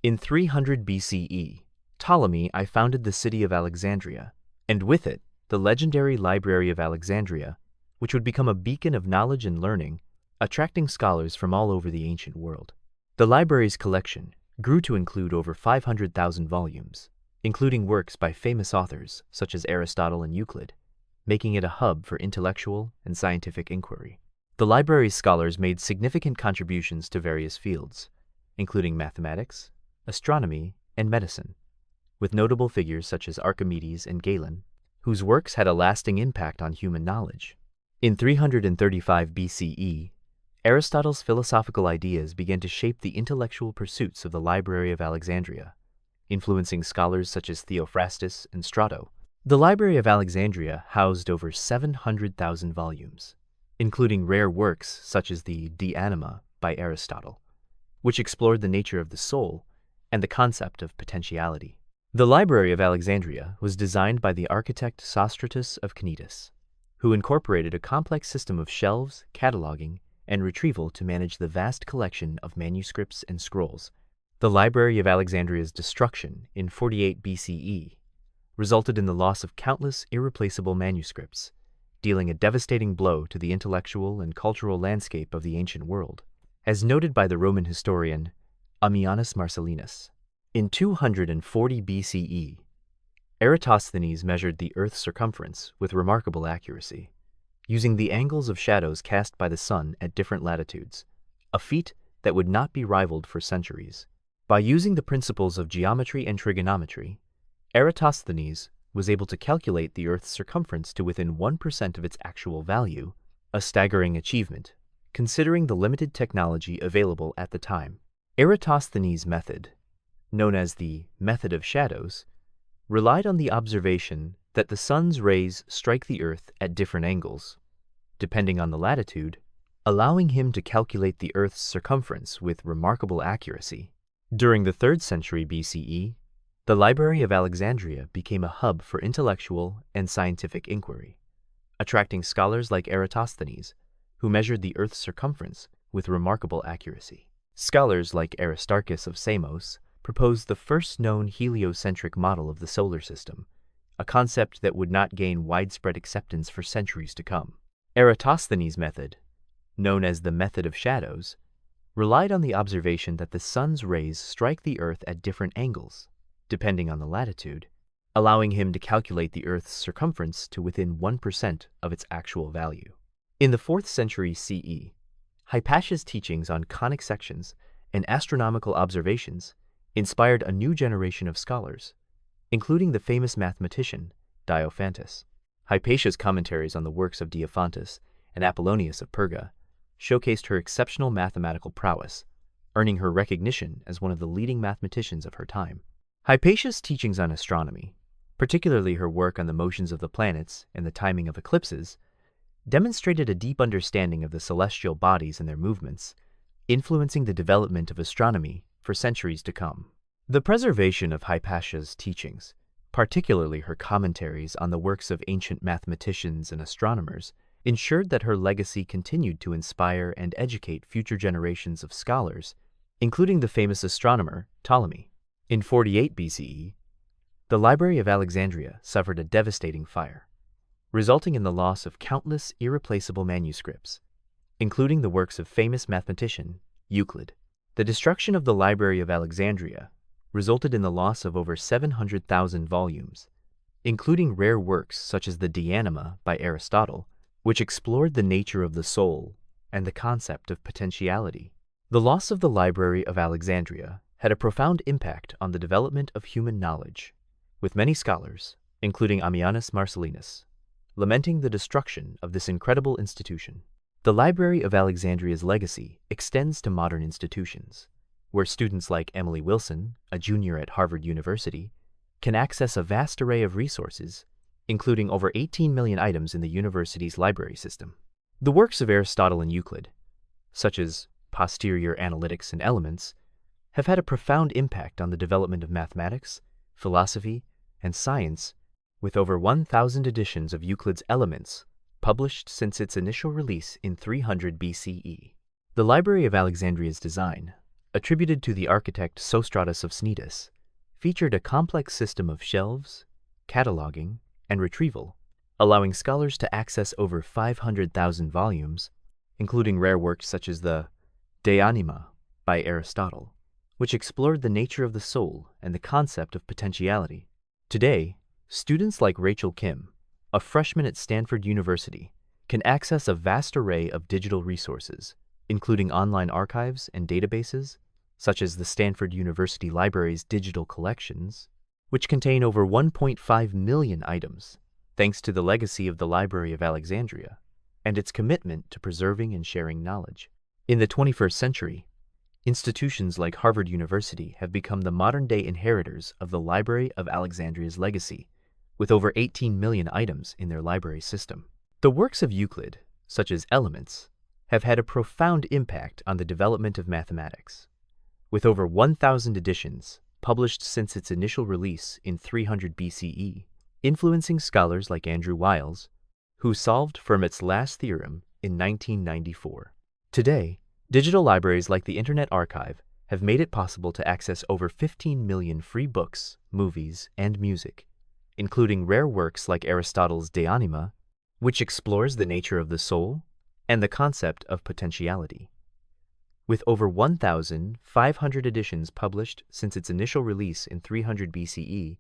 In 300 BCE, Ptolemy I founded the city of Alexandria, and with it, the legendary Library of Alexandria, which would become a beacon of knowledge and learning, attracting scholars from all over the ancient world. The library's collection grew to include over 500,000 volumes, including works by famous authors such as Aristotle and Euclid, making it a hub for intellectual and scientific inquiry. The library's scholars made significant contributions to various fields, including mathematics, astronomy, and medicine, with notable figures such as Archimedes and Galen, whose works had a lasting impact on human knowledge. In 335 BCE, Aristotle's philosophical ideas began to shape the intellectual pursuits of the Library of Alexandria, influencing scholars such as Theophrastus and Strato. The Library of Alexandria housed over 700,000 volumes, including rare works such as the De Anima by Aristotle, which explored the nature of the soul and the concept of potentiality. The Library of Alexandria was designed by the architect Sostratus of Cnidus, who incorporated a complex system of shelves, cataloging, and retrieval to manage the vast collection of manuscripts and scrolls. The Library of Alexandria's destruction in 48 BCE resulted in the loss of countless irreplaceable manuscripts, dealing a devastating blow to the intellectual and cultural landscape of the ancient world, as noted by the Roman historian Ammianus Marcellinus. In 240 BCE, Eratosthenes measured the Earth's circumference with remarkable accuracy, using the angles of shadows cast by the sun at different latitudes, a feat that would not be rivaled for centuries. By using the principles of geometry and trigonometry, Eratosthenes was able to calculate the Earth's circumference to within 1% of its actual value, a staggering achievement, considering the limited technology available at the time. Eratosthenes' method, known as the method of shadows, relied on the observation that the sun's rays strike the Earth at different angles, depending on the latitude, allowing him to calculate the Earth's circumference with remarkable accuracy. During the 3rd century BCE, the Library of Alexandria became a hub for intellectual and scientific inquiry, attracting scholars like Eratosthenes, who measured the Earth's circumference with remarkable accuracy. Scholars like Aristarchus of Samos proposed the first known heliocentric model of the solar system, a concept that would not gain widespread acceptance for centuries to come. Eratosthenes' method, known as the method of shadows, relied on the observation that the sun's rays strike the Earth at different angles, depending on the latitude, allowing him to calculate the Earth's circumference to within 1% of its actual value. In the 4th century CE, Hypatia's teachings on conic sections and astronomical observations inspired a new generation of scholars, including the famous mathematician Diophantus. Hypatia's commentaries on the works of Diophantus and Apollonius of Perga showcased her exceptional mathematical prowess, earning her recognition as one of the leading mathematicians of her time. Hypatia's teachings on astronomy, particularly her work on the motions of the planets and the timing of eclipses, demonstrated a deep understanding of the celestial bodies and their movements, influencing the development of astronomy for centuries to come. The preservation of Hypatia's teachings, particularly her commentaries on the works of ancient mathematicians and astronomers, ensured that her legacy continued to inspire and educate future generations of scholars, including the famous astronomer Ptolemy. In 48 BCE, the Library of Alexandria suffered a devastating fire, resulting in the loss of countless irreplaceable manuscripts, including the works of famous mathematician Euclid. The destruction of the Library of Alexandria resulted in the loss of over 700,000 volumes, including rare works such as the De Anima by Aristotle, which explored the nature of the soul and the concept of potentiality. The loss of the Library of Alexandria had a profound impact on the development of human knowledge, with many scholars, including Ammianus Marcellinus, lamenting the destruction of this incredible institution. The Library of Alexandria's legacy extends to modern institutions, where students like Emily Wilson, a junior at Harvard University, can access a vast array of resources, including over 18 million items in the university's library system. The works of Aristotle and Euclid, such as Posterior Analytics and Elements, have had a profound impact on the development of mathematics, philosophy, and science, with over 1,000 editions of Euclid's Elements published since its initial release in 300 BCE. The Library of Alexandria's design, attributed to the architect Sostratus of Cnidus, featured a complex system of shelves, cataloging, and retrieval, allowing scholars to access over 500,000 volumes, including rare works such as the De Anima by Aristotle, which explored the nature of the soul and the concept of potentiality. Today, students like Rachel Kim, a freshman at Stanford University, can access a vast array of digital resources, including online archives and databases, such as the Stanford University Library's digital collections, which contain over 1.5 million items, thanks to the legacy of the Library of Alexandria and its commitment to preserving and sharing knowledge. In the 21st century, institutions like Harvard University have become the modern-day inheritors of the Library of Alexandria's legacy, with over 18 million items in their library system. The works of Euclid, such as Elements, have had a profound impact on the development of mathematics, with over 1,000 editions published since its initial release in 300 BCE, influencing scholars like Andrew Wiles, who solved Fermat's last theorem in 1994. Today, digital libraries like the Internet Archive have made it possible to access over 15 million free books, movies, and music, including rare works like Aristotle's De Anima, which explores the nature of the soul and the concept of potentiality. With over 1,500 editions published since its initial release in 300 BCE,